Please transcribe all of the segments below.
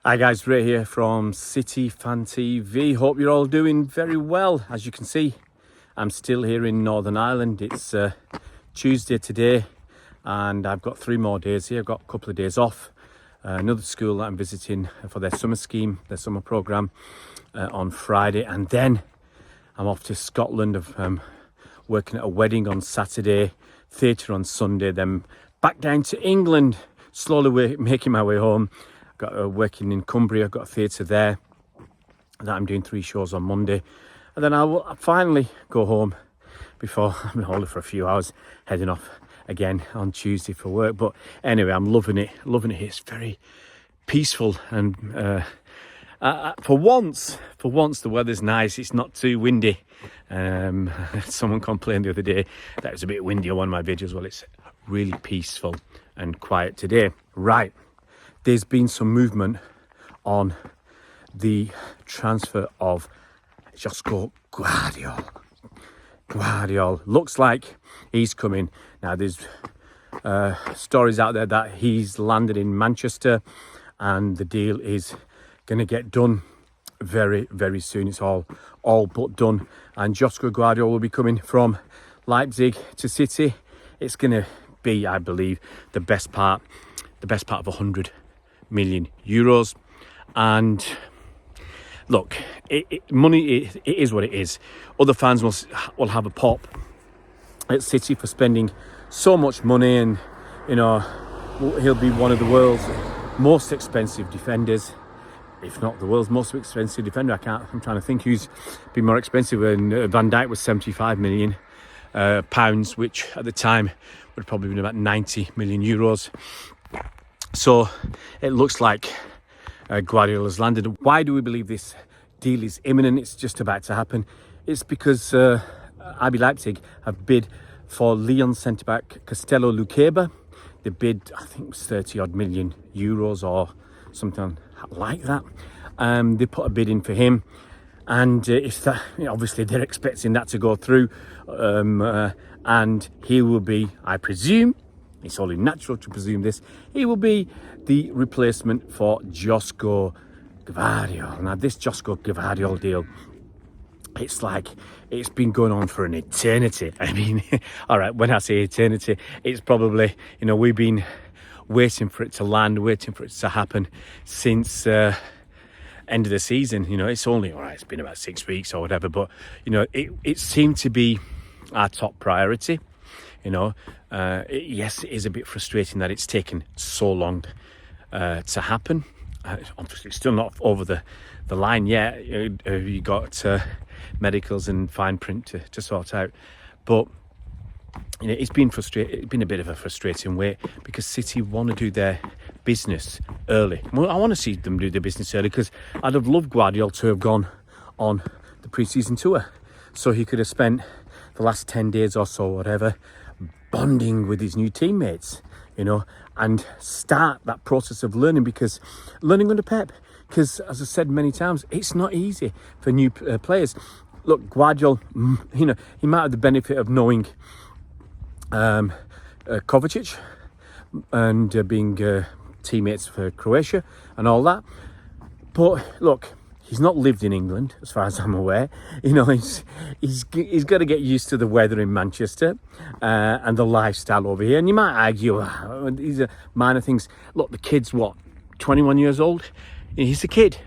Hi guys, Ray here from City Fan TV. Hope you're all doing very well. As you can see, I'm still here in Northern Ireland. It's Tuesday today and I've got 3 more days here. I've got a couple of days off. Another school that I'm visiting for their summer scheme, their summer programme on Friday, and then I'm off to Scotland. I'm working at a wedding on Saturday, theatre on Sunday, then back down to England, slowly making my way home. Got working in Cumbria, I've got a theatre there that I'm doing 3 shows on Monday, and then I will finally go home before I'm holding for a few hours, heading off again on Tuesday for work. But anyway, I'm loving it here. It's very peaceful, and for once the weather's nice. It's not too windy. Someone complained the other day that it was a bit windy on one of my videos. Well, it's really peaceful and quiet today. Right. There's been some movement on the transfer of Gvardiol. Gvardiol looks like he's coming. Now there's stories out there that he's landed in Manchester and the deal is going to get done very, very soon. It's all but done. And Gvardiol will be coming from Leipzig to City. It's going to be, I believe, the best part of 100 million euros. And look, money it is what it is. Other fans will have a pop at City for spending so much money, and you know, he'll be one of the world's most expensive defenders, if not the world's most expensive defender. I'm trying to think who's been more expensive. And Van Dijk was 75 million pounds, which at the time would probably been about 90 million euros. So it looks like Gvardiol has landed. Why do we believe this deal is imminent? It's just about to happen. It's because RB Leipzig have bid for Lyon centre-back Castello Luqueba. They bid, I think it was 30 odd million euros or something like that. They put a bid in for him, and if that, obviously they're expecting that to go through, and he will be, I presume, it's only natural to presume this, he will be the replacement for Gvardiol. Now this Gvardiol deal, it's like it's been going on for an eternity. I mean, all right, when I say eternity, it's probably, we've been waiting for it to land, waiting for it to happen since end of the season. It's only, all right, it's been about 6 weeks or whatever, but it seemed to be our top priority. Yes, it is a bit frustrating that it's taken so long to happen. Obviously, it's still not over the line yet. You got medicals and fine print to sort out, but it's been frustrating. It's been a bit of a frustrating wait because City want to do their business early. Well, I want to see them do their business early because I'd have loved Gvardiol to have gone on the pre-season tour, so he could have spent the last 10 days or so, whatever, bonding with his new teammates, and start that process of learning under Pep. Because, as I said many times, it's not easy for new players. Look, Gvardiol, he might have the benefit of knowing Kovacic and being teammates for Croatia and all that. But look, he's not lived in England, as far as I'm aware. He's got to get used to the weather in Manchester and the lifestyle over here. And you might argue, these are minor things. Look, the kid's 21 years old? He's a kid.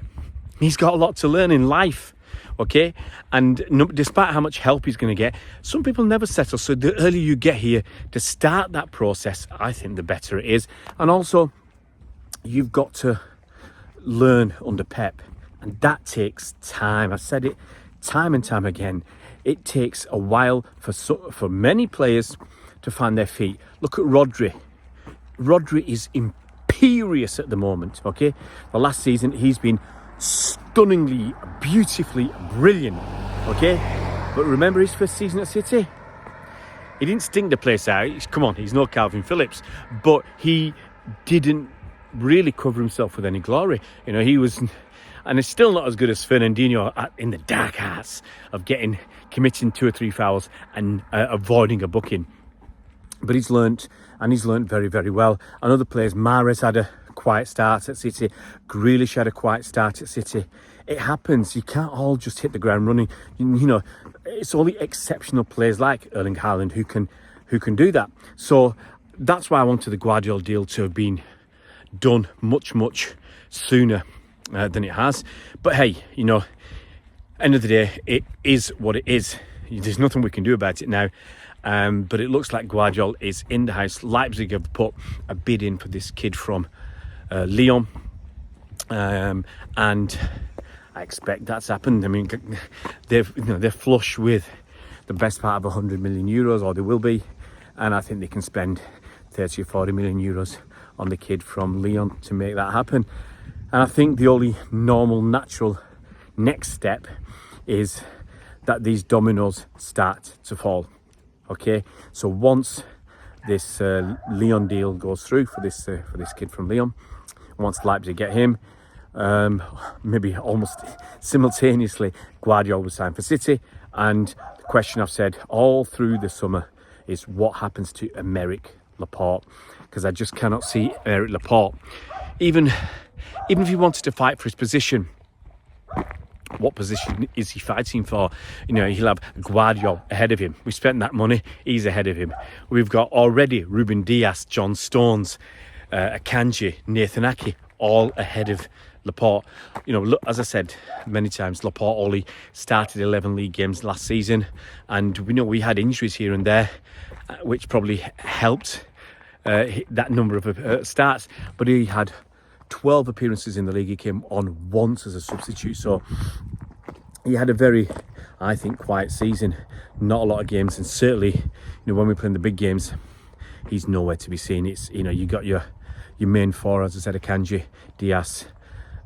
He's got a lot to learn in life, okay? And despite how much help he's going to get, some people never settle. So the earlier you get here to start that process, I think the better it is. And also, you've got to learn under Pep. And that takes time. I've said it time and time again. It takes a while for many players to find their feet. Look at Rodri. Rodri is imperious at the moment, okay? The last season, he's been stunningly, beautifully brilliant, okay? But remember his first season at City? He didn't stink the place out. Come on, he's no Calvin Phillips. But he didn't really cover himself with any glory. He was... And it's still not as good as Fernandinho in the dark arts of committing 2 or 3 fouls and avoiding a booking. But he's learnt very, very well. And other players, Mahrez had a quiet start at City. Grealish had a quiet start at City. It happens. You can't all just hit the ground running. You know, it's only exceptional players like Erling Haaland who can do that. So that's why I wanted the Gvardiol deal to have been done much sooner than it has. But hey, you know, end of the day, it is what it is. There's nothing we can do about it now. But it looks like Gvardiol is in the house. Leipzig have put a bid in for this kid from Lyon, and I expect that's happened. I mean, they're flush with the best part of 100 million euros, or they will be, and I think they can spend 30 or 40 million euros on the kid from Lyon to make that happen. And I think the only normal, natural next step is that these dominoes start to fall. Okay, so once this Lyon deal goes through for this kid from Lyon, once Leipzig get him, maybe almost simultaneously, Gvardiol will sign for City. And the question I've said all through the summer is what happens to Aymeric Laporte, because I just cannot see Aymeric Laporte, even if he wanted to fight for his position. What position is he fighting for? You know, he'll have Gvardiol ahead of him. We spent that money, he's ahead of him. We've got already Ruben Dias, John Stones, Akanji, Nathan Ake, all ahead of Laporte. You know, look, as I said many times, Laporte only started 11 league games last season, and we know we had injuries here and there, which probably helped that number of starts. But he had 12 appearances in the league. He came on once as a substitute, so he had a very, I think, quiet season. Not a lot of games, and certainly, you know, when we play in the big games, he's nowhere to be seen. It's, you know, you got your main four, as I said, Akanji, Diaz,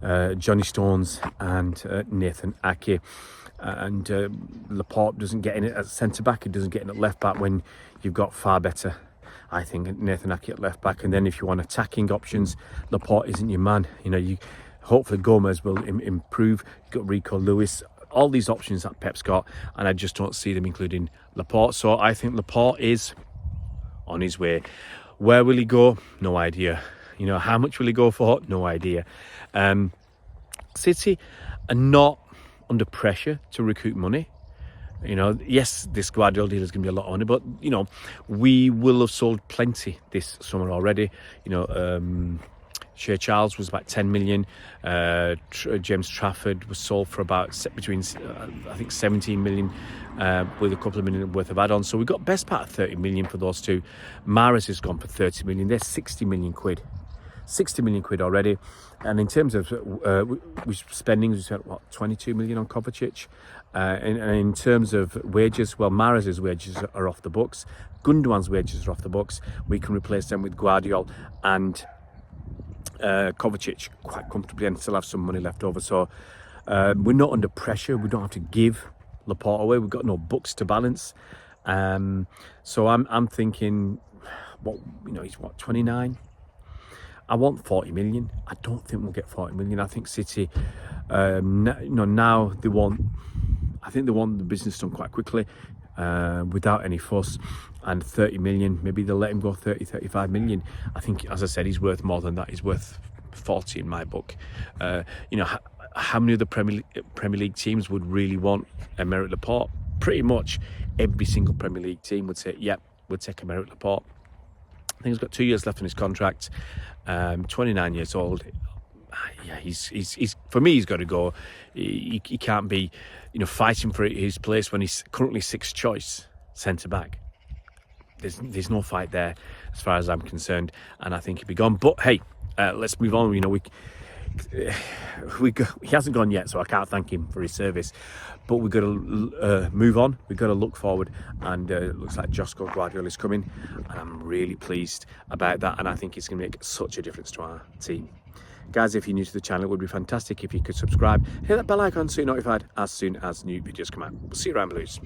Johnny Stones, and Nathan Ake. And Laporte doesn't get in it as centre back. He doesn't get in at left back when you've got far better, I think, Nathan Ake at left back. And then if you want attacking options, Laporte isn't your man. You know, hopefully Gomez will improve. You've got Rico Lewis, all these options that Pep's got, and I just don't see them including Laporte. So I think Laporte is on his way. Where will he go? No idea. You know, how much will he go for? No idea. City are not under pressure to recoup money. You know, yes, this Gvardiol deal is going to be a lot of money, but, you know, we will have sold plenty this summer already. You know, Shea Charles was about 10 million. James Trafford was sold for about between, I think, 17 million with a couple of million worth of add-ons. So we got best part of 30 million for those two. Mahrez has gone for 30 million. They're 60 million quid. 60 million quid already. And in terms of spending, we spent, what, 22 million on Kovacic. And in terms of wages, well, Mahrez's wages are off the books. Gundogan's wages are off the books. We can replace them with Gvardiol and Kovacic quite comfortably and still have some money left over. So we're not under pressure. We don't have to give Laporte away. We've got no books to balance. So I'm thinking, what, you know, he's what, 29? I want 40 million. I don't think we'll get 40 million. I think City, now they want, I think they want the business done quite quickly, without any fuss. And 30 million, maybe they'll let him go 30, 35 million. I think, as I said, he's worth more than that. He's worth 40 in my book. You know, how many of the Premier League teams would really want Aymeric Laporte? Pretty much every single Premier League team would say, yep, we'll take Aymeric Laporte. I think he's got 2 years left on his contract. 29 years old. Yeah, he's for me, he's got to go. He can't be, you know, fighting for his place when he's currently sixth choice centre back. There's no fight there as far as I'm concerned, and I think he'll be gone. But hey, let's move on. You know, he hasn't gone yet, so I can't thank him for his service. But we've got to move on. We've got to look forward, and it looks like Josko Gvardiol is coming, and I'm really pleased about that. And I think it's going to make such a difference to our team. Guys, if you're new to the channel, it would be fantastic if you could subscribe, hit that bell icon so you're notified as soon as new videos come out. We'll see you around, Blues.